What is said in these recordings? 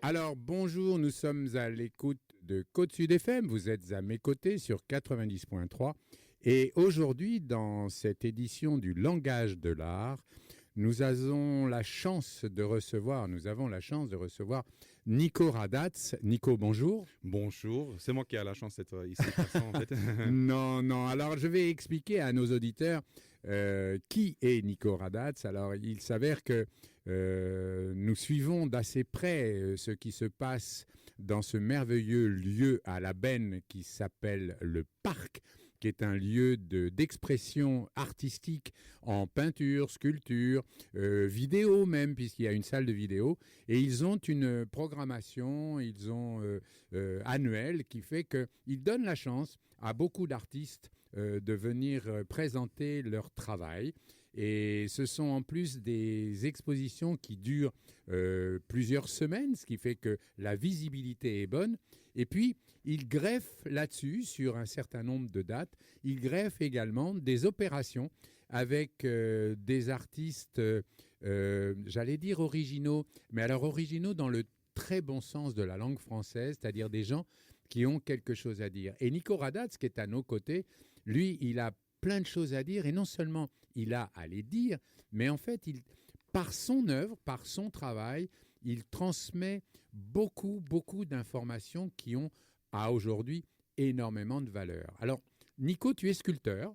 Alors bonjour, nous sommes à l'écoute de Côte Sud FM, vous êtes à mes côtés sur 90.3 et aujourd'hui dans cette édition du langage de l'art, nous avons la chance de recevoir Nico Radatz. Nico, bonjour. Bonjour, c'est moi qui ai la chance d'être ici présent en fait. Non, alors je vais expliquer à nos auditeurs qui est Nico Radatz. Alors il s'avère que nous suivons d'assez près ce qui se passe dans ce merveilleux lieu à la Benne qui s'appelle le Parc, qui est un lieu d'expression artistique en peinture, sculpture, vidéo même, puisqu'il y a une salle de vidéo. Et ils ont une programmation, annuelle, qui fait qu'ils donnent la chance à beaucoup d'artistes de venir présenter leur travail. Et ce sont en plus des expositions qui durent plusieurs semaines, ce qui fait que la visibilité est bonne. Et puis, ils greffent là-dessus, sur un certain nombre de dates, ils greffent également des opérations avec des artistes, j'allais dire originaux, mais alors originaux dans le très bon sens de la langue française, c'est-à-dire des gens qui ont quelque chose à dire. Et Nico Radatz, qui est à nos côtés, lui, il a plein de choses à dire, et non seulement il a à les dire, mais en fait, par son œuvre, par son travail, il transmet beaucoup d'informations qui ont, à aujourd'hui, énormément de valeur. Alors, Nico, tu es sculpteur.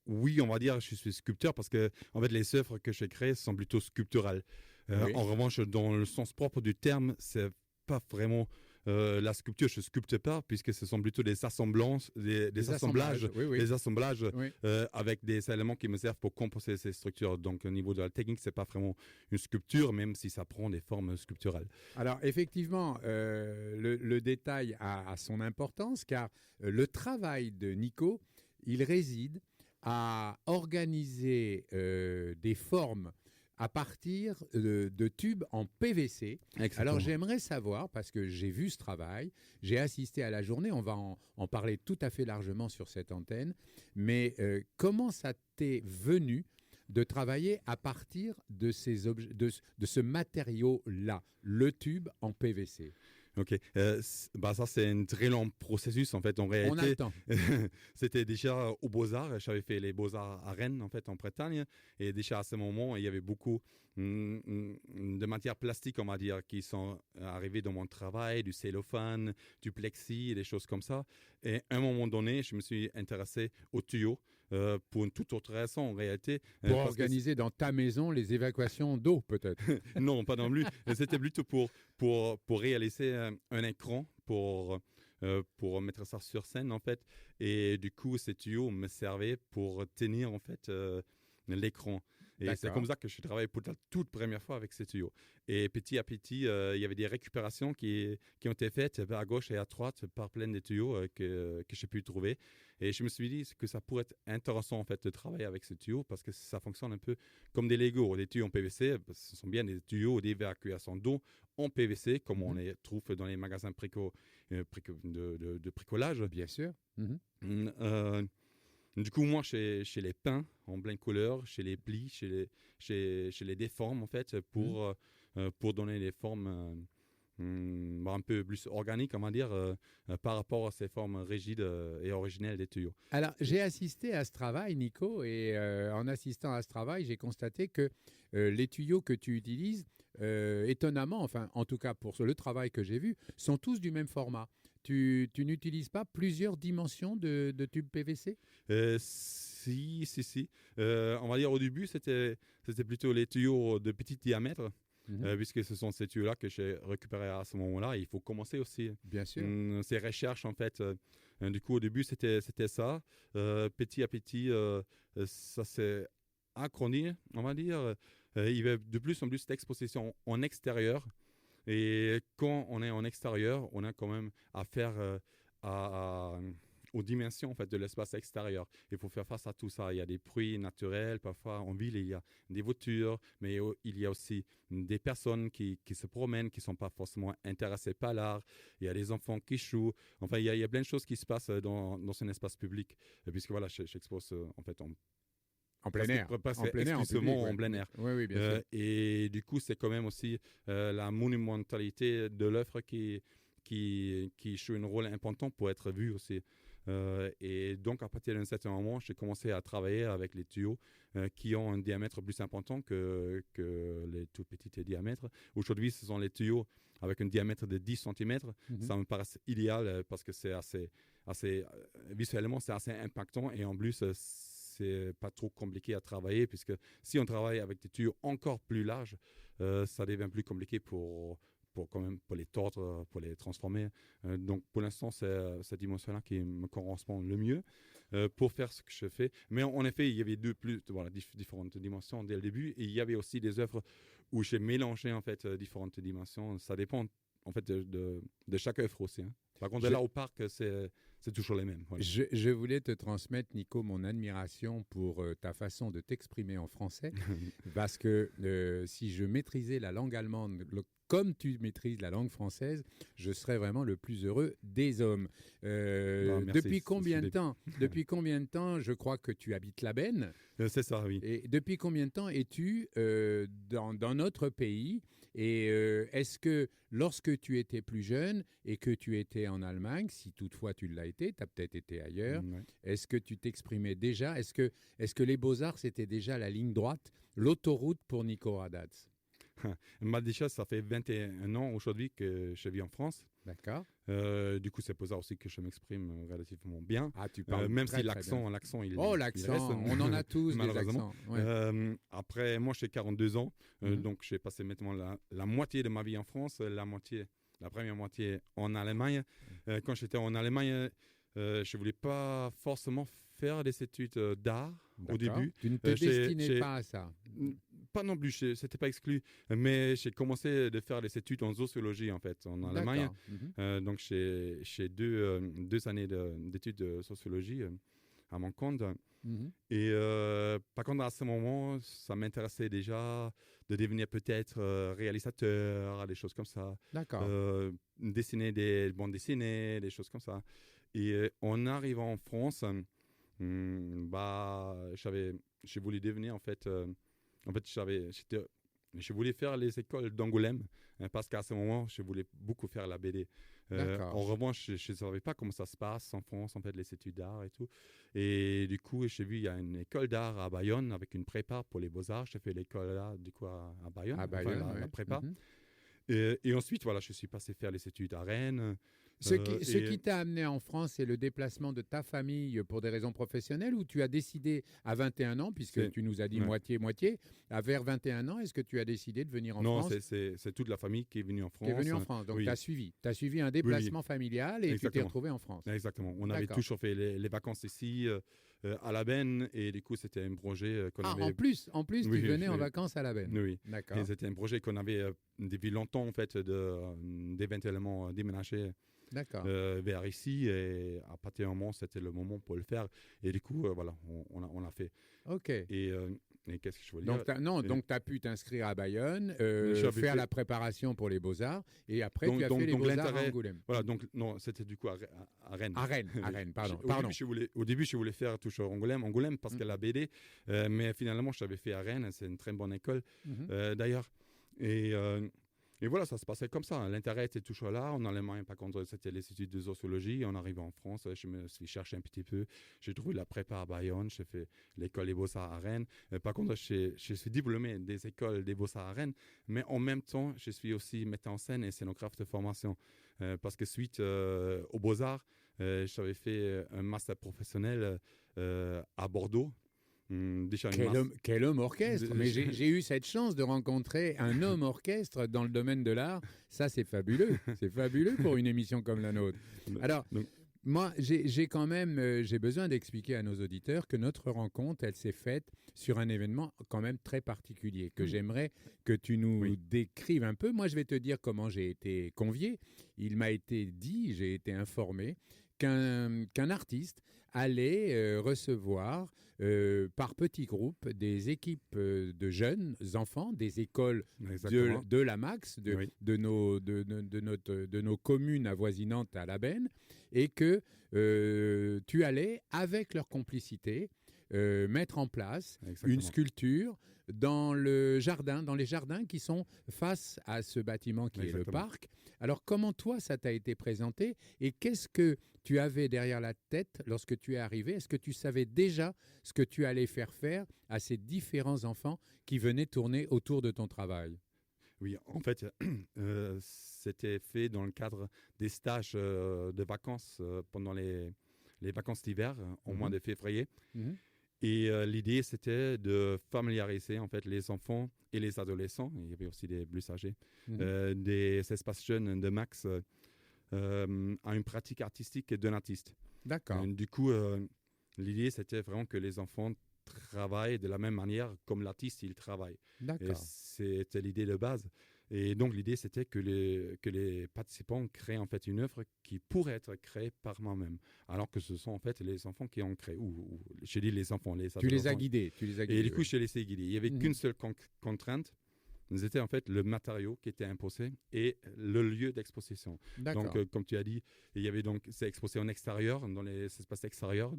Oui, on va dire je suis sculpteur parce que en fait les œuvres que j'ai créées sont plutôt sculpturales. Oui. En revanche, dans le sens propre du terme, c'est pas vraiment la sculpture, je sculpte pas puisque ce sont plutôt des assemblages, des assemblages, oui. des assemblages Oui. avec des éléments qui me servent pour composer ces structures. Donc au niveau de la technique, c'est pas vraiment une sculpture, même si ça prend des formes sculpturales. Alors effectivement, le détail a son importance car le travail de Nico, il réside à organiser des formes à partir de tubes en PVC. Exactement. Alors j'aimerais savoir, parce que j'ai vu ce travail, j'ai assisté à la journée, on va en parler tout à fait largement sur cette antenne, mais comment ça t'est venu de travailler à partir de ce matériau-là, le tube en PVC? Ok, ça c'est un très long processus en fait. En réalité, On a le temps. c'était déjà aux Beaux-Arts. J'avais fait les Beaux-Arts à Rennes en fait en Bretagne, et déjà à ce moment il y avait beaucoup de matières plastiques, on va dire, qui sont arrivées dans mon travail, du cellophane, du plexi, et des choses comme ça. Et à un moment donné, je me suis intéressé aux tuyaux pour une toute autre raison en réalité. Pour organiser dans ta maison les évacuations d'eau peut-être. Non, pas non plus. C'était plutôt pour réaliser un écran pour mettre ça sur scène en fait. Et du coup, ces tuyaux me servaient pour tenir en fait l'écran. Et D'accord. c'est comme ça que je travaillais pour la toute première fois avec ces tuyaux. Et petit à petit, il y avait des récupérations qui ont été faites à gauche et à droite par plein de tuyaux que j'ai pu trouver. Et je me suis dit que ça pourrait être intéressant en fait de travailler avec ces tuyaux parce que ça fonctionne un peu comme des Legos. Des tuyaux en PVC, ce sont bien des tuyaux d'évacuation d'eau en PVC, comme on les trouve dans les magasins de bricolage. Bien sûr. Du coup, moi, je les peins en pleine couleur, je les plie, je les déforme en fait pour donner des formes un peu plus organiques, on va dire, par rapport à ces formes rigides et originelles des tuyaux. Alors, j'ai assisté à ce travail, Nico, et en assistant à ce travail, j'ai constaté que les tuyaux que tu utilises, étonnamment, enfin, en tout cas pour le travail que j'ai vu, sont tous du même format. Tu n'utilises pas plusieurs dimensions de tubes PVC? Si. On va dire au début, c'était plutôt les tuyaux de petit diamètre. Puisque ce sont ces tuyaux-là que j'ai récupérés à ce moment-là. Et il faut commencer aussi Bien sûr. ces recherches, en fait. Du coup, au début, c'était ça. Petit à petit, ça s'est agrandi, on va dire. Il y avait de plus en plus d'expositions en extérieur. Et quand on est en extérieur, on a quand même affaire aux dimensions en fait, de l'espace extérieur. Il faut faire face à tout ça. Il y a des bruits naturels, parfois en ville, il y a des voitures, mais il y a aussi des personnes qui se promènent, qui ne sont pas forcément intéressées par l'art. Il y a des enfants qui jouent. Enfin, il y a plein de choses qui se passent dans un espace public, puisque voilà, j'expose en fait En plein air. Parce En que plein air, en exclusivement public, en plein air. Oui, bien sûr. Et du coup, c'est quand même aussi la monumentalité de l'œuvre qui joue un rôle important pour être vu aussi. Et donc, à partir d'un certain moment, j'ai commencé à travailler avec les tuyaux qui ont un diamètre plus important que les tout petits diamètres. Aujourd'hui, ce sont les tuyaux avec un diamètre de 10 cm. Ça me paraît idéal parce que c'est visuellement, c'est assez impactant et en plus, c'est pas trop compliqué à travailler puisque si on travaille avec des tuyaux encore plus larges, ça devient plus compliqué pour les tordre, pour les transformer. Donc pour l'instant, c'est cette dimension-là qui me correspond le mieux pour faire ce que je fais. Mais en effet, il y avait différentes dimensions dès le début. Et il y avait aussi des œuvres où j'ai mélangé en fait différentes dimensions. Ça dépend en fait de chaque œuvre aussi. Hein. Par contre, là au parc, c'est toujours les mêmes. Voilà. Je voulais te transmettre, Nico, mon admiration pour ta façon de t'exprimer en français, parce que si je maîtrisais la langue allemande comme tu maîtrises la langue française, je serais vraiment le plus heureux des hommes. Depuis combien de temps, je crois que tu habites la Benne. C'est ça, oui. Et depuis combien de temps es-tu dans notre pays? Et est-ce que lorsque tu étais plus jeune et que tu étais en Allemagne, si toutefois tu l'as été, tu as peut-être été ailleurs, est-ce que tu t'exprimais déjà? Est-ce que les Beaux-Arts, c'était déjà la ligne droite, l'autoroute pour Nico Radatz? Déjà, ça fait 21 ans aujourd'hui que je vis en France. D'accord. Du coup, c'est pour ça aussi que je m'exprime relativement bien. Ah, tu parles même très, si très bien. l'accent, il l'accent, reste, on en a tous des accents. Ouais. Après, moi, j'ai 42 ans, donc j'ai passé maintenant la moitié de ma vie en France, la première moitié en Allemagne. Quand j'étais en Allemagne, je voulais pas forcément faire des études d'art au début. Tu ne te destinais pas à ça? Pas non plus, c'était pas exclu, mais j'ai commencé de faire des études en sociologie en fait en Allemagne. Donc j'ai deux années d'études de sociologie à mon compte. Et par contre, à ce moment, ça m'intéressait déjà de devenir peut-être réalisateur, des choses comme ça. D'accord. Dessiner des bandes dessinées, des choses comme ça. Et en arrivant en France, j'ai voulu devenir en fait, je voulais faire les écoles d'Angoulême parce qu'à ce moment, je voulais beaucoup faire la BD. En revanche, je ne savais pas comment ça se passe en France, en fait, les études d'art et tout. Et du coup, j'ai vu, il y a une école d'art à Bayonne avec une prépa pour les beaux-arts. J'ai fait l'école là, du coup, à Bayonne, la prépa. Et ensuite, voilà, je suis passé faire les études à Rennes. Ce qui t'a amené en France, c'est le déplacement de ta famille pour des raisons professionnelles, ou tu as décidé à 21 ans, puisque tu nous as dit moitié-moitié, vers 21 ans, est-ce que tu as décidé de venir en France? Non, c'est toute la famille qui est venue en France. Qui est venue en France, donc tu as suivi un déplacement familial et tu t'es retrouvé en France. Exactement, on avait toujours fait les vacances ici, à la Benne, et du coup c'était un projet qu'on avait... En plus tu venais en vacances à la Benne. Oui, d'accord. Et c'était un projet qu'on avait depuis longtemps en fait, d'éventuellement déménager vers ici, et à partir d'un moment c'était le moment pour le faire, et du coup voilà, on l'a fait. Ok. Et qu'est-ce que je voulais dire? Donc tu as pu t'inscrire à Bayonne, faire la préparation pour les Beaux-Arts, et après tu as fait les Beaux-Arts à Angoulême. Voilà, donc non, c'était du coup à Rennes. À Rennes, pardon. Au début, je voulais faire toujours Angoulême parce qu'elle a la BD, mais finalement, je l'avais fait à Rennes, c'est une très bonne école d'ailleurs. Et voilà, ça se passait comme ça. L'intérêt était toujours là. En Allemagne, par contre, c'était les études de sociologie. En arrivant en France, je me suis cherché un petit peu. J'ai trouvé la prépa à Bayonne. J'ai fait l'école des Beaux-Arts à Rennes. Par contre, je suis diplômé des écoles des Beaux-Arts à Rennes. Mais en même temps, je suis aussi metteur en scène et scénographe de formation. Parce que suite aux Beaux-Arts, j'avais fait un master professionnel à Bordeaux. Quel homme orchestre! Mais j'ai eu cette chance de rencontrer un homme orchestre dans le domaine de l'art. Ça, c'est fabuleux. C'est fabuleux pour une émission comme la nôtre. Alors, moi, j'ai besoin d'expliquer à nos auditeurs que notre rencontre, elle s'est faite sur un événement quand même très particulier, que j'aimerais que tu nous décrives un peu. Moi, je vais te dire comment j'ai été convié. Il m'a été dit, j'ai été informé qu'un artiste allait recevoir par petits groupes des équipes de jeunes enfants des écoles de la MAX, de nos communes avoisinantes à la Benne, et que tu allais, avec leur complicité, mettre en place Exactement. une sculpture dans le jardin, dans les jardins qui sont face à ce bâtiment qui est le Exactement. parc. Alors, comment toi, ça t'a été présenté et qu'est-ce que tu avais derrière la tête lorsque tu es arrivé? Est-ce que tu savais déjà ce que tu allais faire à ces différents enfants qui venaient tourner autour de ton travail? Oui, en fait, c'était fait dans le cadre des stages de vacances pendant les vacances d'hiver, au mois de février. Mhm. Et l'idée, c'était de familiariser en fait les enfants et les adolescents, il y avait aussi des plus âgés, des espaces jeunes de Max à une pratique artistique d'un artiste. D'accord. Du coup, l'idée, c'était vraiment que les enfants travaillent de la même manière comme l'artiste, il travaille. Et D'accord. c'était l'idée de base. Et donc, l'idée, c'était que les participants créent en fait une œuvre qui pourrait être créée par moi-même. Alors que ce sont en fait les enfants qui ont créé, ou je dis les enfants, les Tu les as adolescents. guidés. Et du coup, oui. je les laissé guider. Il n'y avait qu'une seule contrainte. C'était en fait le matériau qui était imposé et le lieu d'exposition. D'accord. Donc, comme tu as dit, il y avait donc c'est exposé en extérieur, dans les espaces extérieurs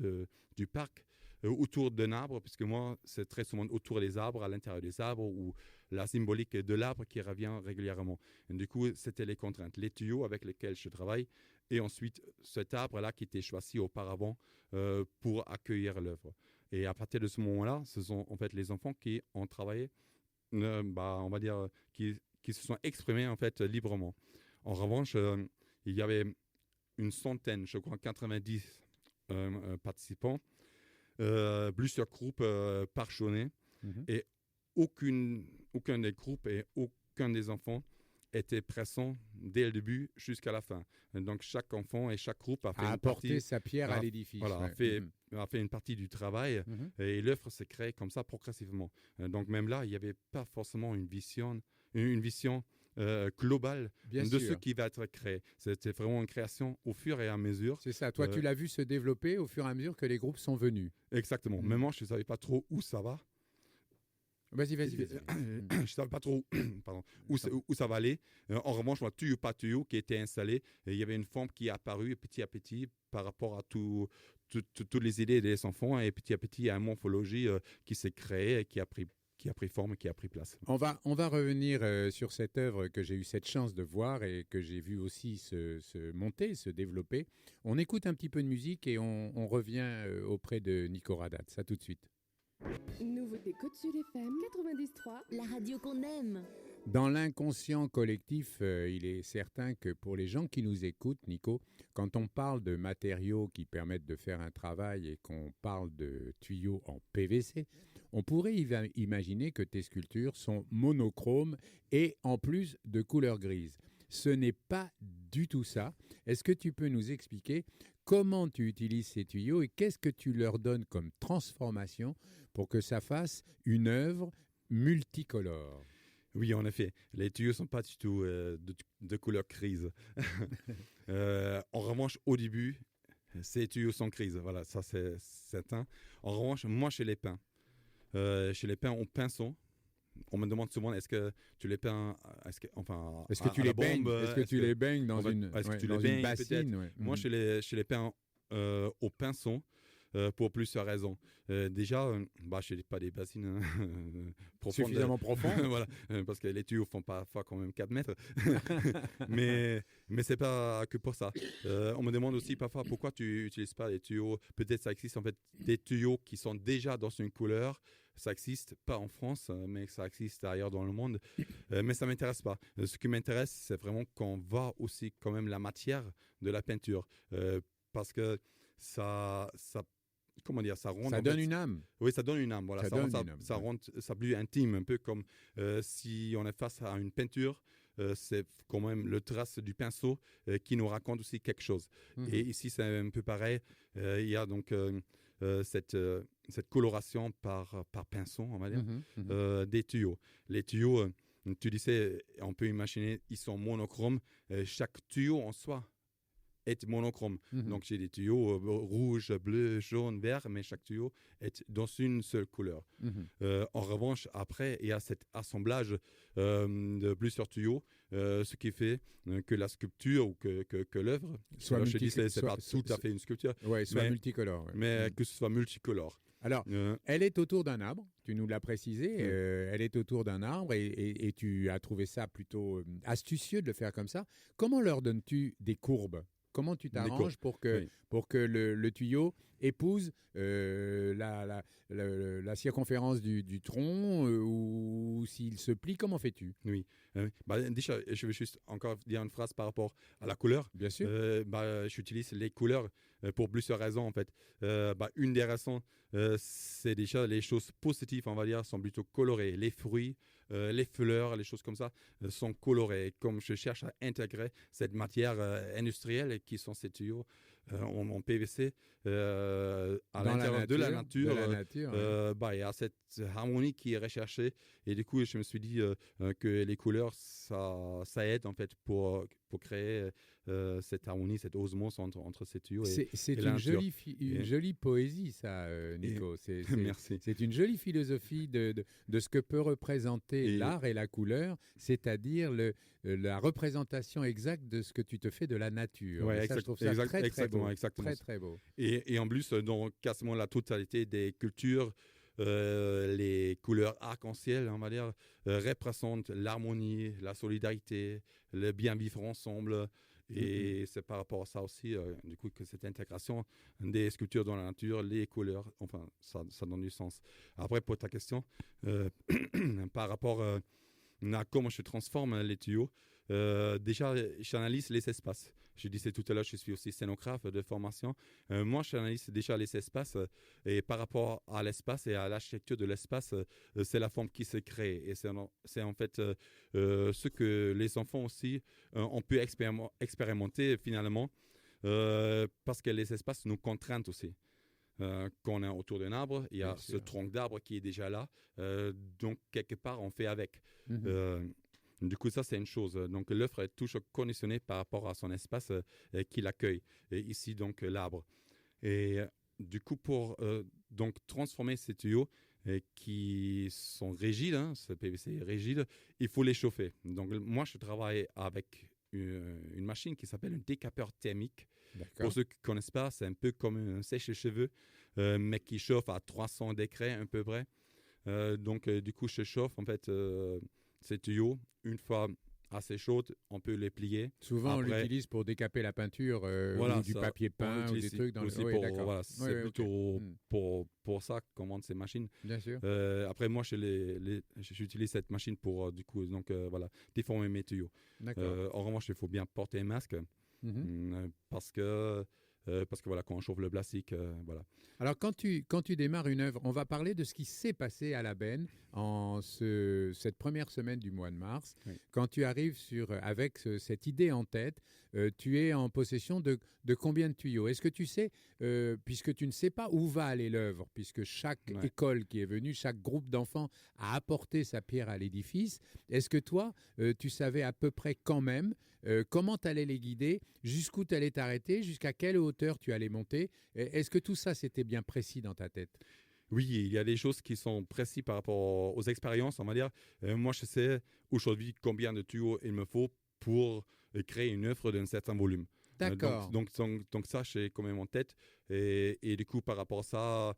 du parc, autour d'un arbre, puisque moi, c'est très souvent autour des arbres, à l'intérieur des arbres, ou la symbolique de l'arbre qui revient régulièrement. Et du coup, c'était les contraintes, les tuyaux avec lesquels je travaille, et ensuite cet arbre-là qui était choisi auparavant pour accueillir l'œuvre. Et à partir de ce moment-là, ce sont en fait les enfants qui ont travaillé, on va dire, qui se sont exprimés en fait librement. En revanche, il y avait une centaine, je crois 90 participants, plusieurs groupes parchonnés, et aucun des groupes et aucun des enfants était présent dès le début jusqu'à la fin. Donc chaque enfant et chaque groupe a fait une apporté partie, sa pierre à l'édifice. voilà, Ouais. a fait une partie du travail, et l'œuvre s'est créée comme ça progressivement. Donc même là, il n'y avait pas forcément une vision globale Bien de sûr. ce qui va être créé. C'était vraiment une création au fur et à mesure. C'est ça. Toi, tu l'as vu se développer au fur et à mesure que les groupes sont venus. Exactement. Même moi, je ne savais pas trop où ça va. Vas-y. Je ne savais pas trop pardon, où ça va aller. En revanche, moi, tuyau par tuyau qui était installé, il y avait une forme qui est apparue petit à petit par rapport à toutes les idées des enfants, et petit à petit, il y a une morphologie qui s'est créée et qui a pris forme, qui a pris place. On va revenir sur cette œuvre que j'ai eu cette chance de voir et que j'ai vu aussi se monter, se développer. On écoute un petit peu de musique et on revient auprès de Nico Radat. Ça tout de suite. Nouveauté Côte Sud FM 93, La radio qu'on aime. Dans l'inconscient collectif, il est certain que pour les gens qui nous écoutent, Nico, quand on parle de matériaux qui permettent de faire un travail et qu'on parle de tuyaux en PVC, on pourrait imaginer que tes sculptures sont monochromes et en plus de couleur grise. Ce n'est pas du tout ça. Est-ce que tu peux nous expliquer comment tu utilises ces tuyaux et qu'est-ce que tu leur donnes comme transformation pour que ça fasse une œuvre multicolore? Oui, en effet. Les tuyaux ne sont pas du tout de couleur grise. En revanche, au début, ces tuyaux sont grises. Voilà, ça c'est certain. En revanche, moi, je les peins. Je les peins en pinceau. On me demande souvent, est-ce que tu les peins, Est-ce que à tu la les baignes? bombe, Est-ce que tu les baignes dans est-ce que tu dans les baignes, une bassine? Ouais. Moi, je les peins au pinceau pour plusieurs raisons. Déjà, je n'ai pas des bassines profondes. Suffisamment profond. Voilà, parce que les tuyaux font parfois quand même 4 mètres. mais ce n'est pas que pour ça. On me demande aussi parfois pourquoi tu n'utilises pas des tuyaux. Peut-être ça existe en fait des tuyaux qui sont déjà dans une couleur. Ça existe pas en France, mais ça existe ailleurs dans le monde. Mais ça m'intéresse pas. Ce qui m'intéresse, c'est vraiment qu'on voit aussi quand même la matière de la peinture. Parce que ça comment dire, ça rend... Ça donne une âme. Oui, ça donne une âme. Voilà. Ça rend ça plus intime, un peu comme si on est face à une peinture. C'est quand même le trace du pinceau qui nous raconte aussi quelque chose. Et ici, c'est un peu pareil. Il y a donc cette coloration par pinceau, on va dire, des tuyaux. Les tuyaux, tu disais, on peut imaginer, ils sont monochromes. Chaque tuyau en soi est monochrome. Donc, j'ai des tuyaux rouge, bleu, jaune, vert, mais chaque tuyau est dans une seule couleur. En revanche, après, il y a cet assemblage de plusieurs tuyaux, ce qui fait que la sculpture ou que l'œuvre, soit je dis, c'est pas tout à fait une sculpture, soit multicolore. Ouais. Mais que ce soit multicolore. Alors, elle est autour d'un arbre, tu nous l'as précisé, elle est autour d'un arbre et tu as trouvé ça plutôt astucieux de le faire comme ça. Comment leur donnes-tu des courbes? Comment tu t'arranges pour que le tuyau épouse la circonférence du tronc ou s'il se plie? Comment fais-tu? Oui. Déjà, je veux juste encore dire une phrase par rapport à la couleur. Bien sûr. J'utilise les couleurs pour plusieurs raisons, en fait. Une des raisons, c'est déjà les choses positives, on va dire, sont plutôt colorées. Les fruits, les fleurs, les choses comme ça sont colorées. Comme je cherche à intégrer cette matière industrielle qui sont ces tuyaux en PVC à l'intérieur de la nature, il y a cette harmonie qui est recherchée. Et du coup, je me suis dit que les couleurs, ça aide en fait pour créer cette harmonie, cette osmose entre ces tuyaux c'est et la nature. Une jolie poésie, ça, Nico. Merci. C'est une jolie philosophie de ce que peut représenter l'art et la couleur, c'est-à-dire la représentation exacte de ce que tu te fais de la nature. Ouais, je trouve ça très beau. Exactement. Très beau. Et en plus, dans quasiment la totalité des cultures, les couleurs arc-en-ciel, on va dire, représentent l'harmonie, la solidarité, le bien vivre ensemble. Et c'est par rapport à ça aussi, du coup, que cette intégration des sculptures dans la nature, les couleurs, enfin, ça donne du sens. Après, pour ta question, par rapport à comment je transforme les tuyaux, déjà, j'analyse les espaces. Je disais tout à l'heure, je suis aussi scénographe de formation. Moi, j'analyse déjà les espaces et par rapport à l'espace et à l'architecture de l'espace, c'est la forme qui se crée. Et c'est en fait ce que les enfants aussi ont pu expérimenter finalement parce que les espaces nous contraignent aussi. Quand on est autour d'un arbre, il y a ce tronc d'arbre qui est déjà là. Donc, quelque part, on fait avec. Du coup, ça, c'est une chose. Donc, l'œuvre est toujours conditionnée par rapport à son espace qui l'accueille. Et ici, donc, l'arbre. Et du coup, pour donc, transformer ces tuyaux qui sont rigides, ce PVC est rigide, il faut les chauffer. Donc, moi, je travaille avec une machine qui s'appelle un décapeur thermique. Pour ceux qui ne connaissent pas, c'est un peu comme un sèche-cheveux, mais qui chauffe à 300 degrés à peu près. Donc, du coup, je chauffe en fait ces tuyaux. Une fois assez chaudes, on peut les plier. Souvent, on l'utilise pour décaper la peinture ou du papier peint ou des trucs dans le... c'est plutôt pour ça qu'on vend ces machines. Bien sûr. Après, moi, j'utilise cette machine pour déformer mes tuyaux. En revanche, il faut bien porter un masque parce que voilà, quand on chauffe le plastique, voilà. Alors, quand tu démarres une œuvre, on va parler de ce qui s'est passé à la Benne en cette première semaine du mois de mars. Oui. Quand tu arrives avec cette idée en tête, tu es en possession de combien de tuyaux? Est-ce que tu sais, puisque tu ne sais pas où va aller l'œuvre, puisque chaque école qui est venue, chaque groupe d'enfants a apporté sa pierre à l'édifice, est-ce que toi, tu savais à peu près quand même comment tu allais les guider, jusqu'où tu allais t'arrêter, jusqu'à quelle hauteur tu allais monter? Est-ce que tout ça, c'était bien précis dans ta tête? Oui, il y a des choses qui sont précises par rapport aux expériences, on va dire. Moi, je sais aujourd'hui combien de tuyaux il me faut pour créer une œuvre d'un certain volume. D'accord. Donc ça, j'ai quand même en tête. Et du coup, par rapport à ça,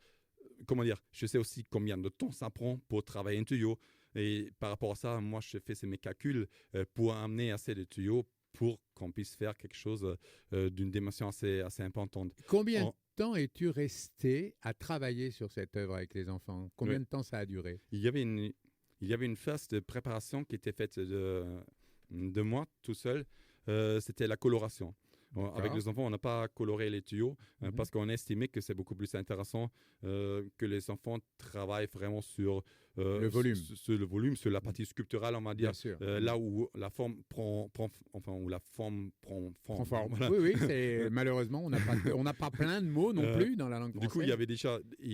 comment dire, je sais aussi combien de temps ça prend pour travailler un tuyau. Et par rapport à ça, moi, je fais mes calculs pour amener assez de tuyaux pour qu'on puisse faire quelque chose d'une dimension assez importante. Combien de temps es-tu resté à travailler sur cette œuvre avec les enfants? Combien de temps ça a duré? Il y avait une phase de préparation qui était faite de moi tout seul. C'était la coloration. Avec les enfants, on n'a pas coloré les tuyaux parce qu'on estimait que c'est beaucoup plus intéressant que les enfants travaillent vraiment sur le volume. Sur le volume, sur la partie sculpturale, on va dire. Là où la forme prend forme. Voilà. Oui, malheureusement, on n'a pas plein de mots non plus dans la langue française. Du coup, il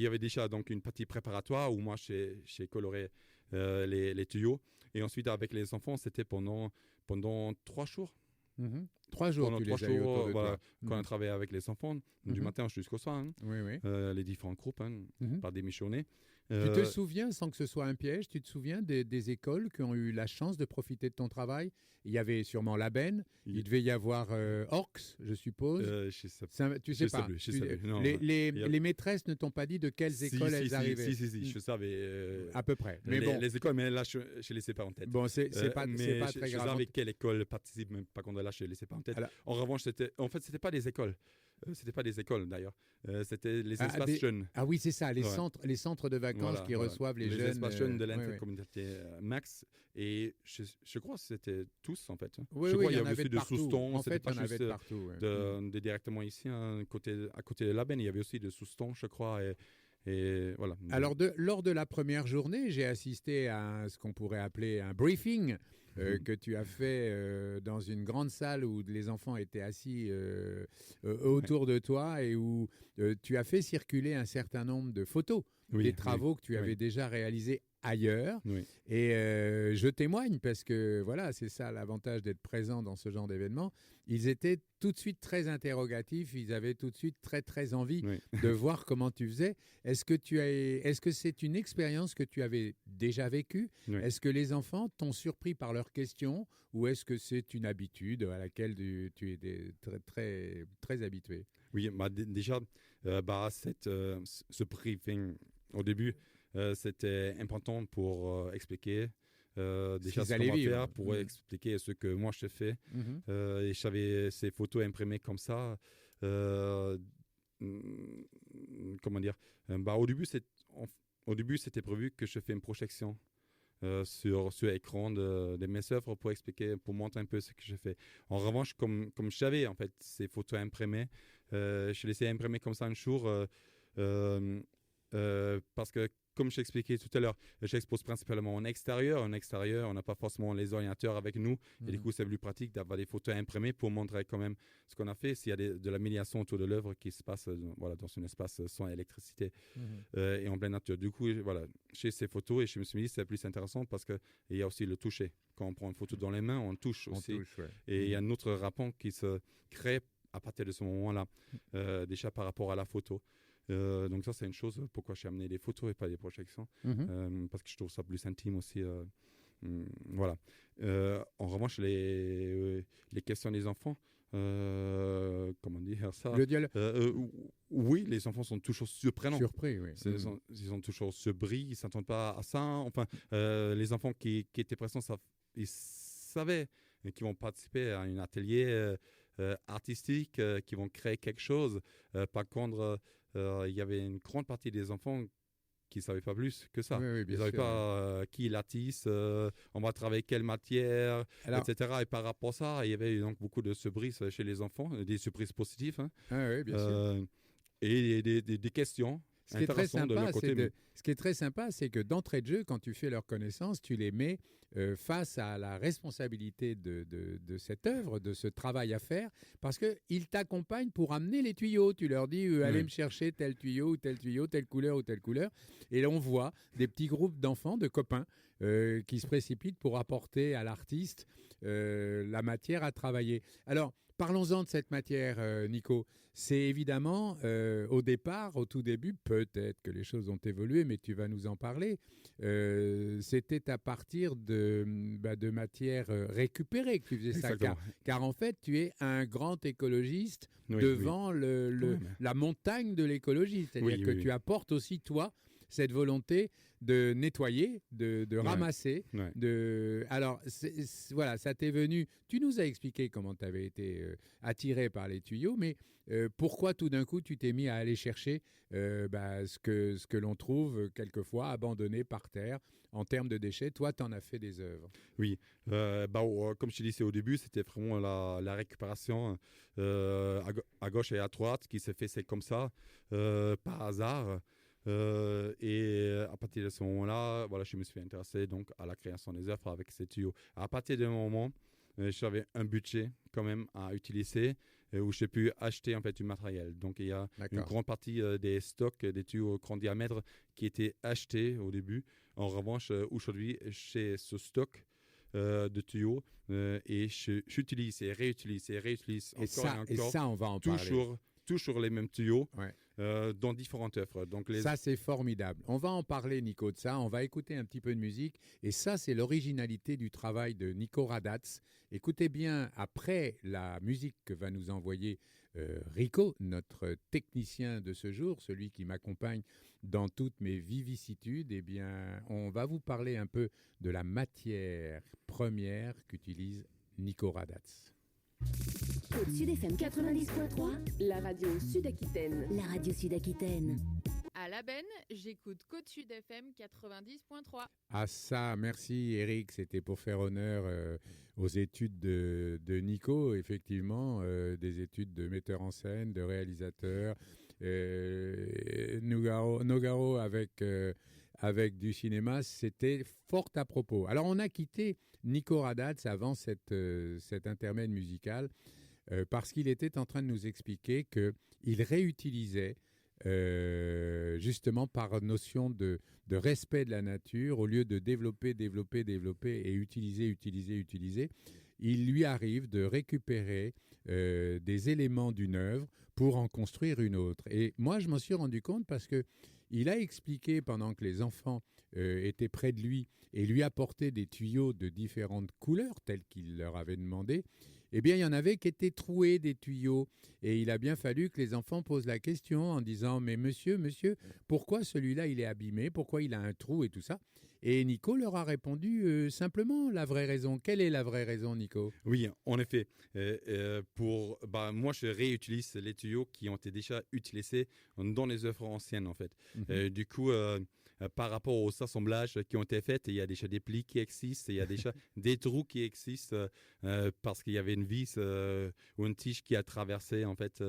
y avait déjà donc une partie préparatoire où moi, j'ai coloré les tuyaux. Et ensuite, avec les enfants, c'était pendant 3 jours. 3 jours, pendant tu 3 les as eu autour de voilà, toi. Quand on travaillait avec les enfants, du matin jusqu'au soir, les différents groupes, par démissionner. Tu te souviens, sans que ce soit un piège, tu te souviens des écoles qui ont eu la chance de profiter de ton travail? Il y avait sûrement l'Aben, il devait y avoir Orcs, je suppose. Je sais, Tu sais pas. Non, Les maîtresses ne t'ont pas dit de quelles écoles elles arrivaient. Si, je savais. À peu près. Mais bon. Les écoles, mais là, je laissais pas en tête. Bon, c'est pas très grave. Je savais quelle école participe, mais par contre, là, je laissais pas en tête. Alors, en revanche, c'était pas des écoles. C'était pas des écoles d'ailleurs, c'était les espaces jeunes. Ah oui, c'est ça, les centres de vacances qui reçoivent les jeunes. Les espaces jeunes de l'intercommunauté Max. Et je crois que c'était tous en fait. Oui, je crois il y avait aussi de Souston. En fait, il y en avait de partout. De directement ici, à côté de la Benne, il y avait aussi de Souston, je crois. Et voilà. Alors, lors de la première journée, j'ai assisté à ce qu'on pourrait appeler un briefing. Que tu as fait dans une grande salle où les enfants étaient assis autour de toi et où tu as fait circuler un certain nombre de photos des travaux que tu avais déjà réalisés ailleurs. Et je témoigne parce que voilà, c'est ça l'avantage d'être présent dans ce genre d'événement. Ils étaient tout de suite très interrogatifs, ils avaient tout de suite très très envie de voir comment tu faisais. Est-ce que c'est une expérience que tu avais déjà vécue? Est-ce que les enfants t'ont surpris par leurs questions ou est-ce que c'est une habitude à laquelle tu es très très très habitué? Oui, déjà ce briefing au début c'était important pour expliquer déjà ce qu'on va faire, pour expliquer ce que moi je fais. Et j'avais ces photos imprimées comme ça. Comment dire, au début, c'était prévu que je fais une projection sur l'écran de mes œuvres pour expliquer, pour montrer un peu ce que je fais. En revanche, comme j'avais en fait ces photos imprimées, je les ai imprimées comme ça un jour parce que comme je t'expliquais tout à l'heure, j'expose principalement en extérieur. En extérieur, on n'a pas forcément les ordinateurs avec nous. Et du coup, c'est plus pratique d'avoir des photos imprimées pour montrer quand même ce qu'on a fait. S'il y a de la médiation autour de l'œuvre qui se passe dans un espace sans électricité et en pleine nature. Du coup, voilà, j'ai ces photos et je me suis dit c'est plus intéressant parce qu'il y a aussi le toucher. Quand on prend une photo dans les mains, on touche aussi. Et il y a un autre rapport qui se crée à partir de ce moment-là, déjà par rapport à la photo. Donc ça, c'est une chose pourquoi j'ai amené des photos et pas des projections, parce que je trouve ça plus intime aussi. Voilà. En revanche, les questions des enfants, comment dire ça? Le dialogue. Oui, les enfants sont toujours surprenants. Surpris, oui. Ils ont toujours ce bris, ils ne s'attendent pas à ça. Enfin, les enfants qui étaient présents, ils savaient qu'ils vont participer à un atelier artistique, qui vont créer quelque chose. Par contre, il y avait une grande partie des enfants qui ne savaient pas plus que ça. Ils ne savaient pas qui est l'artiste, on va travailler quelle matière, etc. Et par rapport à ça, il y avait donc beaucoup de surprises chez les enfants, des surprises positives. Et des questions. Ce qui est très sympa, c'est que d'entrée de jeu, quand tu fais leur connaissance, tu les mets face à la responsabilité de cette œuvre, de ce travail à faire, parce qu'ils t'accompagnent pour amener les tuyaux. Tu leur dis, allez me chercher tel tuyau, telle couleur ou telle couleur. Et là, on voit des petits groupes d'enfants, de copains, qui se précipitent pour apporter à l'artiste la matière à travailler. Alors, parlons-en de cette matière, Nico. C'est évidemment, au départ, au tout début, peut-être que les choses ont évolué, mais tu vas nous en parler. C'était à partir de matières récupérées que tu faisais ça. Car en fait, tu es un grand écologiste devant la montagne de l'écologie. C'est-à-dire que tu apportes aussi, toi, cette volonté de nettoyer, de ramasser. Alors, voilà, ça t'est venu. Tu nous as expliqué comment tu avais été attiré par les tuyaux, mais pourquoi tout d'un coup tu t'es mis à aller chercher ce que l'on trouve quelquefois abandonné par terre en termes de déchets. Toi, tu en as fait des œuvres. Oui, comme je te disais au début, c'était vraiment la récupération à gauche et à droite qui s'est fait, c'est comme ça, par hasard. Et à partir de ce moment-là, voilà, je me suis intéressé donc à la création des œuvres avec ces tuyaux. À partir d'un moment, j'avais un budget quand même à utiliser où j'ai pu acheter en fait du matériel. Donc il y a une grande partie des stocks des tuyaux grand diamètre qui étaient achetés au début. En revanche, aujourd'hui, j'ai ce stock de tuyaux et j'utilise et réutilise encore et encore. Et ça, on va en parler. Toujours les mêmes tuyaux. dans différentes œuvres. Donc Ça, c'est formidable. On va en parler, Nico, de ça. On va écouter un petit peu de musique. Et ça, c'est l'originalité du travail de Nico Radatz. Écoutez bien, après la musique que va nous envoyer Rico, notre technicien de ce jour, celui qui m'accompagne dans toutes mes vicissitudes, eh bien, on va vous parler un peu de la matière première qu'utilise Nico Radatz. Côte Sud FM 90.3, La radio Sud-Aquitaine. la radio Sud-Aquitaine. À la benne, j'écoute Côte Sud FM 90.3. Ah ça, merci Eric, c'était pour faire honneur aux études de Nico, effectivement, des études de metteur en scène, de réalisateur, Nogaro avec du cinéma, c'était fort à propos. Alors on a quitté Nico Radatz avant cet intermède musical parce qu'il était en train de nous expliquer qu'il réutilisait justement par notion de respect de la nature, au lieu de développer et utiliser, il lui arrive de récupérer des éléments d'une œuvre pour en construire une autre. Et moi, je m'en suis rendu compte parce que il a expliqué pendant que les enfants étaient près de lui et lui apportaient des tuyaux de différentes couleurs tels qu'il leur avait demandé. Eh bien, il y en avait qui étaient troués, des tuyaux. Et il a bien fallu que les enfants posent la question en disant « Mais monsieur, pourquoi celui-là, il est abîmé? Pourquoi il a un trou et tout ça ?» Et Nico leur a répondu simplement la vraie raison. Quelle est la vraie raison, Nico? Oui, en effet. Moi, je réutilise les tuyaux qui ont été déjà utilisés dans les œuvres anciennes, en fait. Du coup, par rapport aux assemblages qui ont été faits, il y a déjà des plis qui existent, il y a déjà des trous qui existent parce qu'il y avait une vis ou une tige qui a traversé, en fait,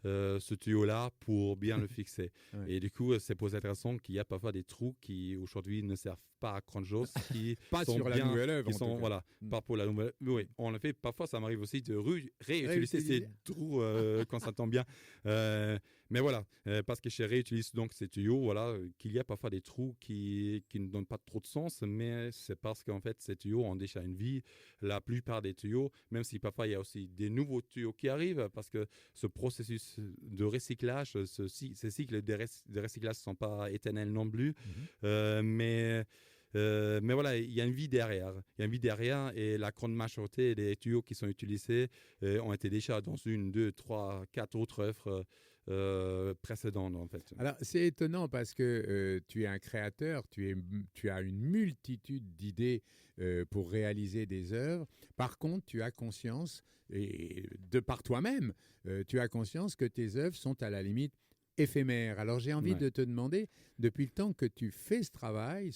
ce tuyau-là pour bien le fixer. Ouais. Et du coup, c'est pour cette raison qu'il y a parfois des trous qui aujourd'hui ne servent pas à grand chose, qui Pas sont sur la bien, nouvelle œuvre, qui en sont, tout cas. voilà, pas pour la nouvelle. Oui, en effet, parfois ça m'arrive aussi de réutiliser ces trous quand ça tombe bien. Mais voilà, parce que je réutilise donc ces tuyaux, voilà, qu'il y a parfois des trous qui ne donnent pas trop de sens, mais c'est parce qu'en fait ces tuyaux ont déjà une vie. La plupart des tuyaux, même si parfois il y a aussi des nouveaux tuyaux qui arrivent, parce que ce processus de recyclage, ces cycles de recyclage ne sont pas éternels non plus, mais voilà, il y a une vie derrière. Il y a une vie derrière et la grande majorité des tuyaux qui sont utilisés ont été déjà dans 1, 2, 3, 4 autres œuvres précédentes, en fait. Alors, c'est étonnant parce que tu es un créateur, tu as une multitude d'idées pour réaliser des œuvres. Par contre, tu as conscience, et de par toi-même, tu as conscience que tes œuvres sont à la limite éphémères. Alors, j'ai envie de te demander, depuis le temps que tu fais ce travail,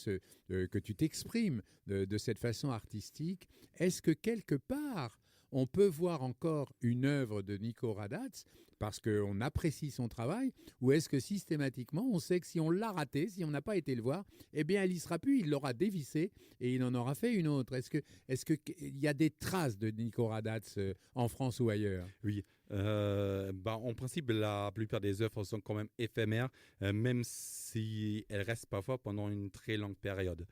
que tu t'exprimes de cette façon artistique, est-ce que quelque part, on peut voir encore une œuvre de Nico Radatz parce qu'on apprécie son travail, ou est-ce que systématiquement, on sait que si on l'a raté, si on n'a pas été le voir, eh bien, elle y sera plus, il l'aura dévissé et il en aura fait une autre. Est-ce qu'il y a des traces de Nico Radatz en France ou ailleurs? Oui. En principe, la plupart des œuvres sont quand même éphémères, même si elles restent parfois pendant une très longue période.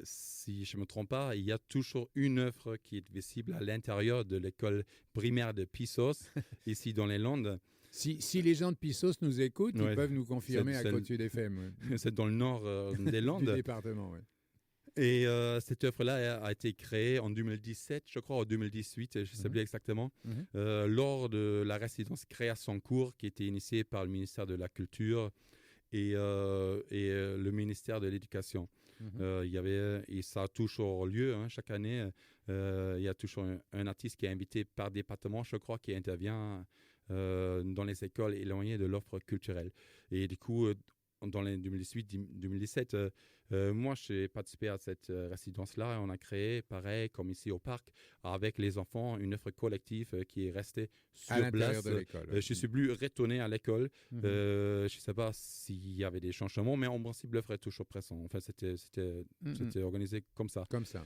Si je ne me trompe pas, il y a toujours une œuvre qui est visible à l'intérieur de l'école primaire de Pissos, ici dans les Landes. Si les gens de Pissos nous écoutent, ils peuvent nous confirmer à Côte-Sud FM. C'est dans le nord des Landes. Du département, oui. Et cette œuvre-là a été créée en 2017, je crois, en 2018, je ne sais plus exactement, lors de la résidence Création Cours qui était initiée par le ministère de la Culture et le ministère de l'Éducation. Et ça a toujours lieu, chaque année. Il y a toujours un artiste qui est invité par département, je crois, qui intervient dans les écoles éloignées de l'offre culturelle. Et du coup, dans les 2018-2017, moi, j'ai participé à cette résidence-là et on a créé, pareil, comme ici au parc, avec les enfants, une œuvre collective qui est restée sur à l'intérieur place. de l'école. Ouais. Je suis plus retourné à l'école. Je ne sais pas s'il y avait des changements, mais en principe, l'œuvre est toujours présente. Enfin, c'était organisé comme ça. Comme ça.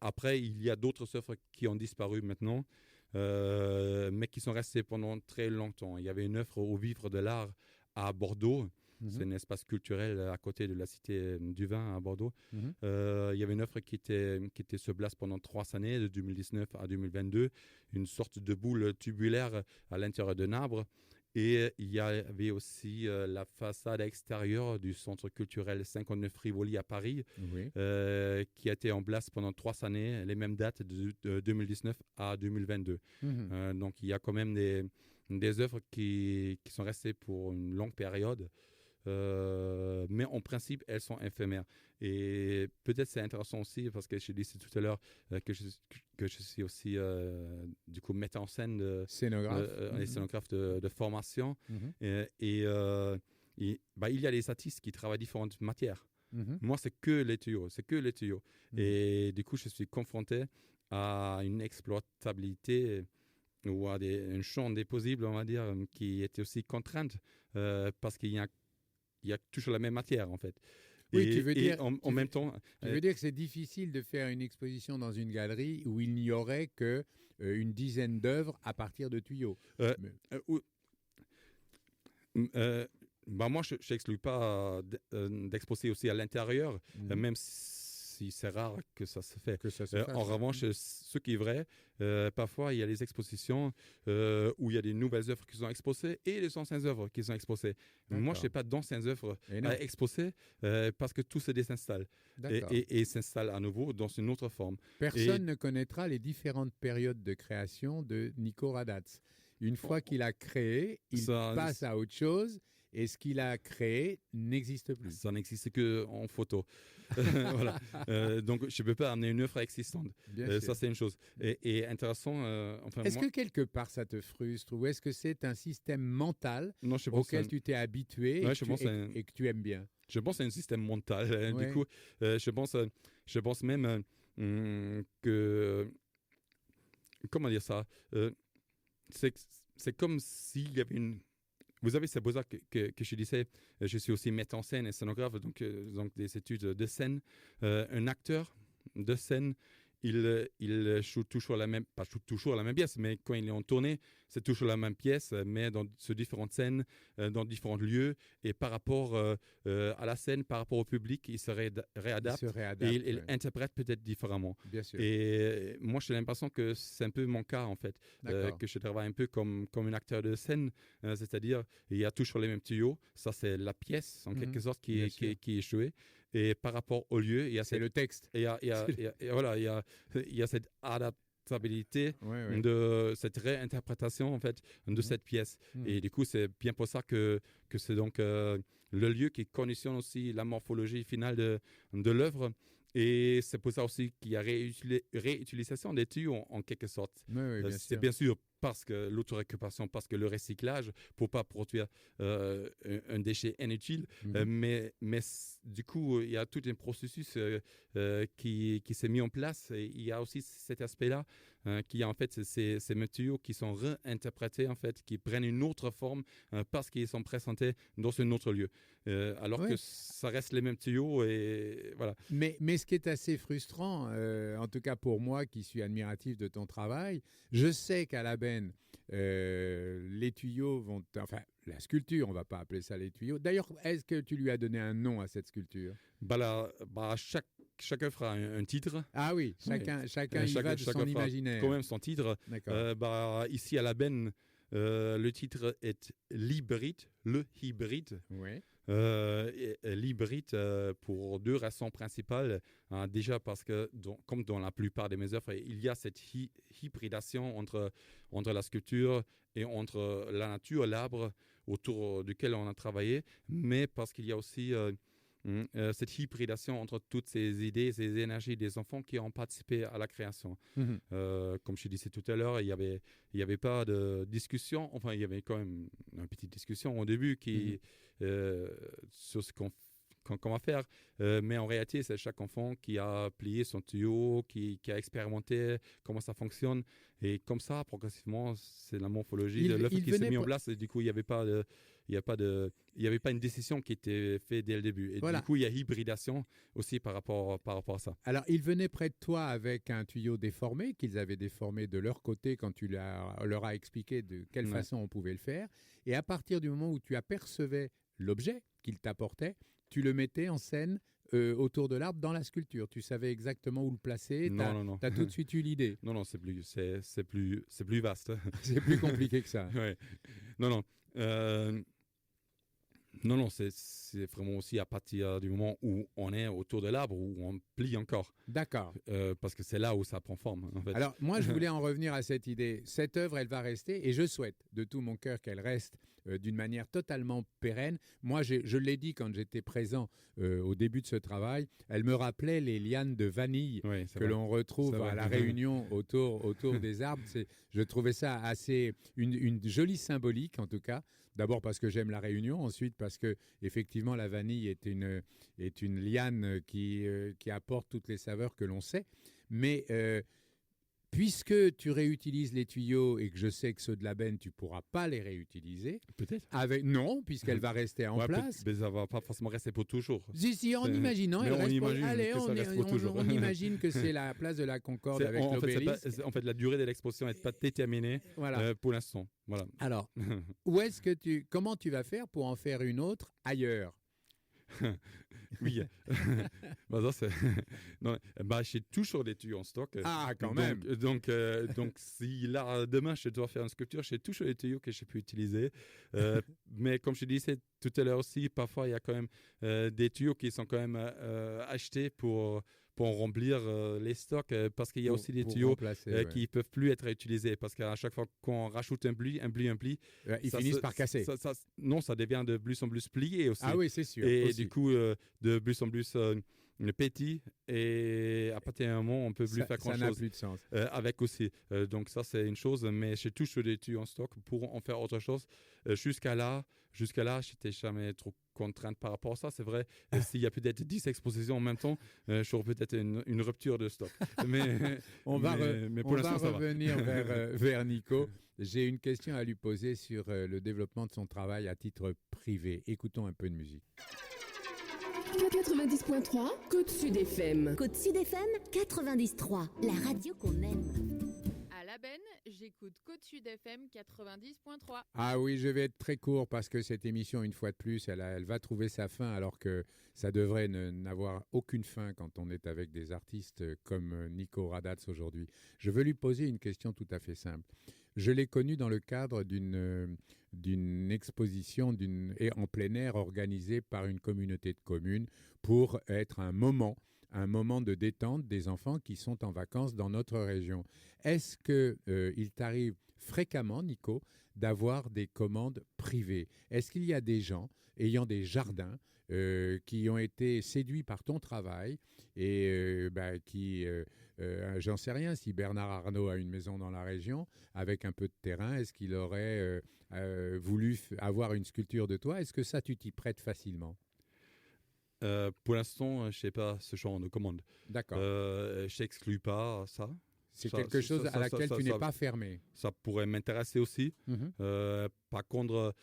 Après, il y a d'autres œuvres qui ont disparu maintenant, mais qui sont restées pendant très longtemps. Il y avait une œuvre au Vivre de l'Art à Bordeaux. C'est un espace culturel à côté de la Cité du Vin à Bordeaux. Il y avait une œuvre qui était sur place pendant 3 années, de 2019 à 2022, une sorte de boule tubulaire à l'intérieur d'un arbre. Et il y avait aussi la façade extérieure du centre culturel 59 Rivoli à Paris, Oui. qui a été en place pendant 3 années, les mêmes dates de 2019 à 2022. Mhm. Donc il y a quand même des œuvres qui sont restées pour une longue période. Mais en principe, elles sont éphémères. Et peut-être c'est intéressant aussi, parce que je disais tout à l'heure que je suis aussi du coup metteur en scène Scénographe. et scénographe de formation. Mhm. Il y a des artistes qui travaillent différentes matières. Mhm. Moi, c'est que les tuyaux. Mhm. Et du coup, je suis confronté à une exploitabilité ou à un champ des possibles, on va dire, qui était aussi contrainte parce qu'il y a toujours la même matière, en fait. Oui, tu veux dire, en même temps, tu veux dire que c'est difficile de faire une exposition dans une galerie où il n'y aurait que une dizaine d'œuvres à partir de tuyaux. Euh, Mais- moi, je n'exclus pas d'exposer aussi à l'intérieur, Mhm. même si c'est rare que ça se fait. Que ça se fasse. En revanche, ce qui est vrai, parfois il y a des expositions où il y a des nouvelles œuvres qui sont exposées et les anciennes œuvres qui sont exposées. Moi, D'accord. je n'ai pas d'anciennes œuvres Et non. à exposer parce que tout se désinstalle D'accord. et s'installe à nouveau dans une autre forme. Personne ne connaîtra les différentes périodes de création de Nico Radatz. Une fois qu'il a créé, il Ça- passe à autre chose et ce qu'il a créé n'existe plus. Ça n'existe que en photo. Voilà. Donc, je ne peux pas amener une œuvre existante. Bien sûr. Ça, c'est une chose. Et intéressant, Est-ce moi, que quelque part ça te frustre ou est-ce que c'est un système mental non, je pense auquel tu t'es habitué Ouais, et, je que pense tu, que c'est un- et que tu aimes bien? Je pense à un système mental. Ouais. Du coup, je pense même que, comment dire ça, c'est c'est comme s'il y avait une. Vous savez, c'est pour ça que je disais, je suis aussi metteur en scène et scénographe, donc des études de scène. Un acteur de scène, il joue toujours pas joue toujours la même pièce, mais quand il est en tournée, c'est toujours la même pièce, mais sur différentes scènes, dans différents lieux, et par rapport à la scène, par rapport au public, il se Il réadapte se réadapte. et il Ouais. interprète peut-être différemment. Bien sûr. Et moi, j'ai l'impression que c'est un peu mon cas, en fait, D'accord. que je travaille un peu comme un acteur de scène, c'est-à-dire il y a toujours les mêmes tuyaux, ça c'est la pièce, en Mhm. quelque sorte, Bien sûr. qui est jouée, et par rapport au lieu, il y a C'est cette, le texte. voilà, il y a cette adaptabilité Ouais, ouais. de cette réinterprétation, en fait, de Mhm. cette pièce. Mhm. Et du coup, c'est bien pour ça que c'est donc le lieu qui conditionne aussi la morphologie finale de l'œuvre. Et c'est pour ça aussi qu'il y a réutilisation des tuyaux en quelque sorte. Ouais, ouais, bien C'est sûr. bien sûr parce que l'autorécupération, parce que le recyclage, pour pas produire un déchet inutile. Mhm. Du coup, il y a tout un processus qui s'est mis en place. Et il y a aussi cet aspect-là qui est en fait ces matériaux qui sont réinterprétés, en fait, qui prennent une autre forme parce qu'ils sont présentés dans un autre lieu. Alors Ouais. que ça reste les mêmes tuyaux et voilà. Mais ce qui est assez frustrant, en tout cas pour moi qui suis admiratif de ton travail, je sais qu'à la benne, les tuyaux vont... Enfin, la sculpture, on ne va pas appeler ça les tuyaux. D'ailleurs, est-ce que tu lui as donné un nom à cette sculpture? Chaque œuvre a un titre. Ah oui, chacun y va de chaque son œuvre a imaginaire. quand même son titre. D'accord. Ici à la benne, le titre est l'hybride, le hybride. Oui. L'hybride pour 2 raisons principales. Déjà parce que, comme dans la plupart de mes œuvres, il y a cette hybridation entre la sculpture et entre la nature, l'arbre autour duquel on a travaillé, mais parce qu'il y a aussi cette hybridation entre toutes ces idées, ces énergies des enfants qui ont participé à la création. Mhm. Comme je disais tout à l'heure, il y avait pas de discussion. Enfin, il y avait quand même une petite discussion au début sur ce qu'on va faire. Mais en réalité, c'est chaque enfant qui a plié son tuyau, qui a expérimenté comment ça fonctionne. Et comme ça, progressivement, c'est la morphologie de l'œuvre qui s'est mise en place. Et du coup, il n'y avait pas une décision qui était faite dès le début. Et Voilà. du coup, il y a hybridation aussi par rapport à ça. Alors, ils venaient près de toi avec un tuyau déformé qu'ils avaient déformé de leur côté quand tu leur as expliqué de quelle Ouais. façon on pouvait le faire. Et à partir du moment où tu apercevais l'objet qu'ils t'apportaient, tu le mettais en scène autour de l'arbre dans la sculpture. Tu savais exactement où le placer. Non. Tu as tout de suite eu l'idée. Non, c'est plus vaste. C'est plus compliqué que ça. Ouais. Non. Non, c'est vraiment aussi à partir du moment où on est autour de l'arbre, où on plie encore. D'accord. Parce que c'est là où ça prend forme, en fait. Alors, moi, je voulais en revenir à cette idée. Cette œuvre, elle va rester, et je souhaite de tout mon cœur qu'elle reste d'une manière totalement pérenne. Moi, je l'ai dit quand j'étais présent au début de ce travail, elle me rappelait les lianes de vanille que l'on retrouve à La Réunion autour des arbres. Je trouvais ça assez une jolie symbolique, en tout cas. D'abord parce que j'aime La Réunion, ensuite parce que effectivement la vanille est une liane qui apporte toutes les saveurs que l'on sait. Mais puisque tu réutilises les tuyaux et que je sais que ceux de la benne, tu ne pourras pas les réutiliser. Peut-être. Non, puisqu'elle va rester en place. Mais ça ne va pas forcément rester pour toujours. Si, en imaginant. On imagine que c'est la place de la Concorde avec l'obélisque. En fait, la durée de l'exposition n'est pas déterminée pour l'instant. Voilà. Alors, comment tu vas faire pour en faire une autre ailleurs? Oui. J'ai toujours des tuyaux en stock. Ah, quand même. Donc, si là, demain, je dois faire une sculpture, j'ai toujours des tuyaux que je peux utiliser. Mais comme je disais tout à l'heure aussi, parfois, il y a quand même des tuyaux qui sont quand même achetés pour remplir les stocks, parce qu'il y a aussi des tuyaux qui ne peuvent plus être utilisés, parce qu'à chaque fois qu'on rajoute un pli, ils finissent par casser. Ça devient de plus en plus plié aussi. Ah oui, c'est sûr. Et aussi. du coup, de plus en plus petit, et à partir d'un moment, on ne peut plus faire grand-chose. Ça n'a plus de sens. Avec aussi. Donc ça, c'est une chose, mais j'ai toujours des tuyaux en stock pour en faire autre chose. Jusqu'à là, je n'étais jamais trop contrainte par rapport à ça. C'est vrai, s'il y a peut-être 10 expositions en même temps, j'aurais peut-être une rupture de stock. Mais, on va ça revenir vers Nico. J'ai une question à lui poser sur le développement de son travail à titre privé. Écoutons un peu de musique. 90.3, Côte Sud FM. Côte Sud FM 90.3, la radio qu'on aime. À La Benne, j'écoute Côte Sud FM 90.3. Ah oui, je vais être très court parce que cette émission, une fois de plus, elle va trouver sa fin, alors que ça devrait n'avoir aucune fin quand on est avec des artistes comme Nico Radatz aujourd'hui. Je veux lui poser une question tout à fait simple. Je l'ai connu dans le cadre d'une exposition en plein air organisée par une communauté de communes pour être un moment de détente des enfants qui sont en vacances dans notre région. Est-ce qu'il t'arrive fréquemment, Nico, d'avoir des commandes privées? Est-ce qu'il y a des gens ayant des jardins qui ont été séduits par ton travail et j'en sais rien, si Bernard Arnault a une maison dans la région avec un peu de terrain, est-ce qu'il aurait voulu avoir une sculpture de toi? Est-ce que ça, tu t'y prêtes facilement? Pour l'instant, je ne sais pas ce genre de commande. D'accord. Je n'exclus pas ça. C'est quelque chose à laquelle tu n'es pas fermé. Ça pourrait m'intéresser aussi. Par contre,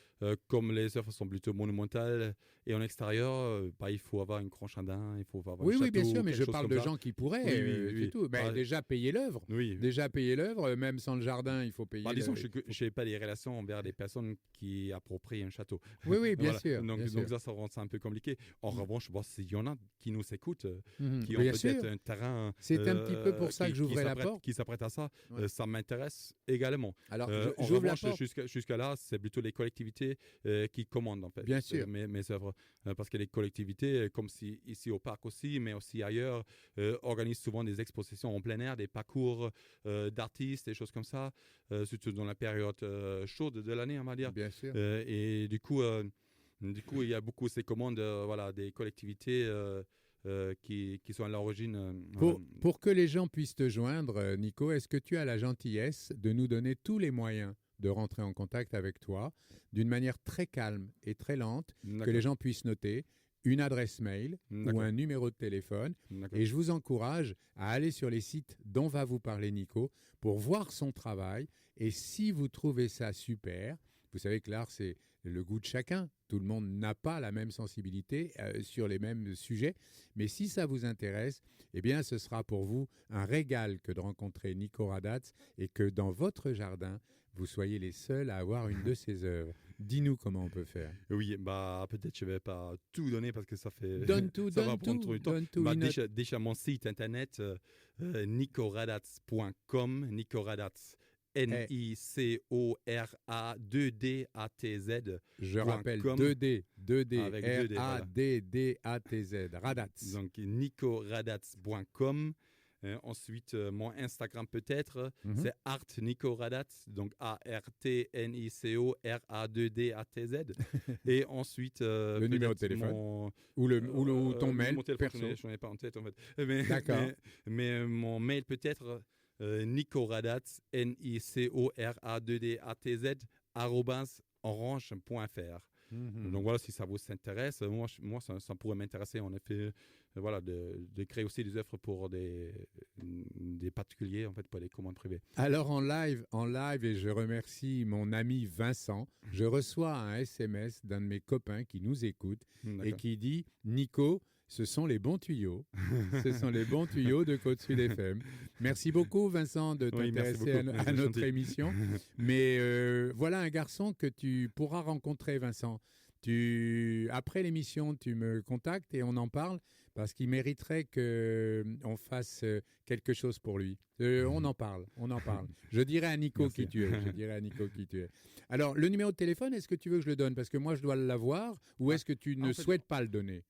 comme les œuvres sont plutôt monumentales et en extérieur, il faut avoir un grand jardin, il faut avoir un château. Oui, bien sûr, mais je parle de gens qui pourraient, oui. tout. Déjà payer l'œuvre. Oui. Déjà payer l'œuvre, même sans le jardin, il faut payer l'œuvre. Disons que je n'ai pas des relations envers des personnes qui approprient un château. Oui, bien sûr. Donc ça rend ça un peu compliqué. En revanche, s'il y en a qui nous écoutent, qui ont bien peut-être sûr. un terrain... C'est un petit peu pour ça que j'ouvrais la porte. Qui s'apprête à ça, ça m'intéresse également. Alors, en revanche, jusqu'à là, c'est plutôt les collectivités qui commandent en fait bien sûr. mes œuvres. Parce que les collectivités, comme ici au parc aussi, mais aussi ailleurs, organisent souvent des expositions en plein air, des parcours d'artistes, des choses comme ça, surtout dans la période chaude de l'année, on va dire. Bien sûr. Et du coup, il y a beaucoup ces commandes des collectivités qui sont à l'origine. Pour que les gens puissent te joindre, Nico, est-ce que tu as la gentillesse de nous donner tous les moyens de rentrer en contact avec toi d'une manière très calme et très lente, que les gens puissent noter une adresse mail ou un numéro de téléphone. Et je vous encourage à aller sur les sites dont va vous parler Nico pour voir son travail. Et si vous trouvez ça super, vous savez que l'art, c'est le goût de chacun. Tout le monde n'a pas la même sensibilité sur les mêmes sujets. Mais si ça vous intéresse, eh bien, ce sera pour vous un régal que de rencontrer Nico Radatz et que dans votre jardin, vous soyez les seuls à avoir une de ses œuvres. Dis-nous comment on peut faire. Oui, bah peut-être je vais pas tout donner parce que ça fait Donne tout, ça va donne prendre tout, trop de temps. donne tout. Bah, Une autre- déjà mon site internet nicoradatz.com, Nicoradatz Nicoradatz. Je rappelle .com. 2D, 2D, Avec 2D, voilà. R-A-D-D-A-T-Z, Radatz. Donc nicoradatz.com. Ensuite, mon Instagram peut-être, Mhm. c'est Art Nico Radatz, donc ARTNICORA2DATZ. Et ensuite, le numéro de peut-être téléphone. Ou ton mail mon téléphone, perso. je n'en ai pas en tête en fait. D'accord. Mais mon mail peut-être, nicoradatz, NICORA2DATZ, @orange.fr. Mhm. Donc voilà, si ça vous intéresse, moi ça pourrait m'intéresser en effet, voilà, de créer aussi des offres pour des particuliers, en fait, pour des commandes privées. Alors en live, et je remercie mon ami Vincent, je reçois un SMS d'un de mes copains qui nous écoute et D'accord. qui dit « Nico, ce sont les bons tuyaux. Ce sont les bons tuyaux de Côte Sud FM. » Merci beaucoup Vincent de Oui, merci t'intéresser beaucoup. à C'est notre gentil. émission. Mais voilà un garçon que tu pourras rencontrer, Vincent. Après l'émission, tu me contactes et on en parle parce qu'il mériterait qu'on fasse quelque chose pour lui. On en parle. Je dirai à Nico Merci. qui tu es. Alors, le numéro de téléphone, est-ce que tu veux que je le donne? Parce que moi, je dois l'avoir. Ou est-ce que tu ne souhaites pas le donner?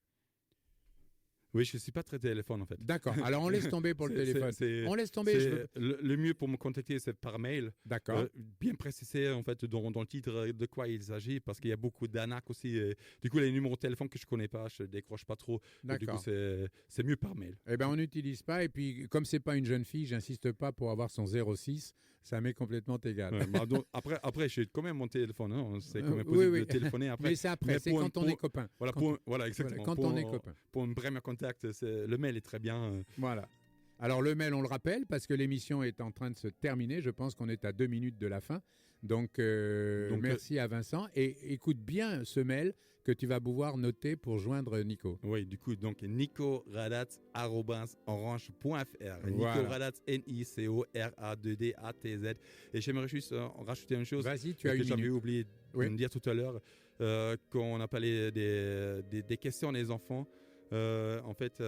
Oui, je ne suis pas très téléphone en fait. D'accord. Alors, on laisse tomber pour le téléphone. On laisse tomber. Le mieux pour me contacter, c'est par mail. D'accord. Bien préciser en fait dans le titre de quoi il s'agit, parce qu'il y a beaucoup d'arnaques aussi. Du coup, les numéros de téléphone que je connais pas, je décroche pas trop. Donc, du coup, D'accord. c'est mieux par mail. Eh ben, on n'utilise pas. Et puis, comme c'est pas une jeune fille, j'insiste pas pour avoir son 06. Ça m'est complètement égal. Ouais, bah, donc, après, j'ai quand même mon téléphone. Hein, c'est quand même oui, possible oui. de téléphoner après. Mais c'est après. Mais C'est pour- quand on pour- est copain. Voilà, voilà, exactement. Quand on est copain. Pour un premier contact, le mail est très bien. Voilà. Alors le mail, on le rappelle, parce que l'émission est en train de se terminer. Je pense qu'on est à 2 minutes de la fin. Donc, merci à Vincent. Et écoute bien ce mail que tu vas pouvoir noter pour joindre Nico. Oui, du coup, donc nicoradatz@orange.fr. Voilà. Nicoradatz, NICORA2DATZ. Et j'aimerais juste rajouter une chose. Vas-y, tu as que une j'avais minute. oublié Oui. de me dire tout à l'heure, quand on a parlé des questions des enfants. En fait,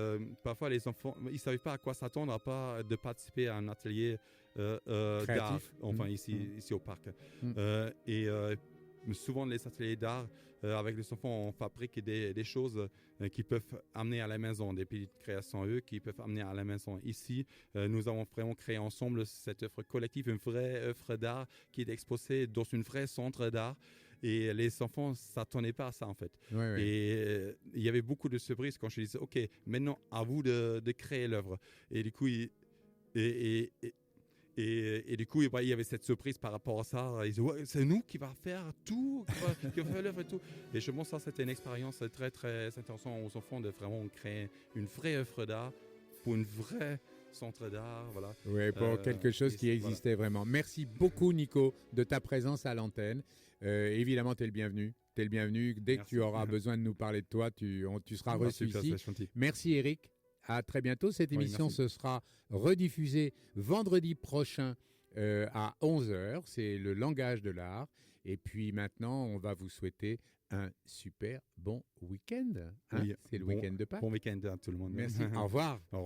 parfois les enfants, ils ne savaient pas à quoi s'attendre, à part de participer à un atelier d'art, Créatif. enfin Mmh. ici au parc. Mmh. Souvent les ateliers d'art, avec les enfants, on fabrique des choses qui peuvent amener à la maison, des petites créations eux qui peuvent amener à la maison. Ici, nous avons vraiment créé ensemble cette œuvre collective, une vraie œuvre d'art qui est exposée dans une vraie centre d'art. Et les enfants ne s'attendaient pas à ça, en fait. Ouais. Et il y avait beaucoup de surprises quand je disais, OK, maintenant, à vous de créer l'œuvre. Et du coup, du coup, il y avait cette surprise par rapport à ça. Ils disaient, ouais, c'est nous qui va faire tout, qui va faire l'œuvre et tout. Et je pense que ça, c'était une expérience très, très intéressante aux enfants de vraiment créer une vraie œuvre d'art pour une vraie centre d'art, voilà. Oui, pour quelque chose qui existait vraiment. Merci beaucoup, Nico, de ta présence à l'antenne. Évidemment, tu es le bienvenu. Dès que tu auras besoin de nous parler de toi, tu seras reçu ici. Merci, Eric. À très bientôt. Cette émission ce sera rediffusée vendredi prochain à 11h. C'est le langage de l'art. Et puis maintenant, on va vous souhaiter un super bon week-end. Hein? Oui, c'est le week-end de Pâques. Bon week-end à tout le monde. Merci. Au revoir. Au revoir.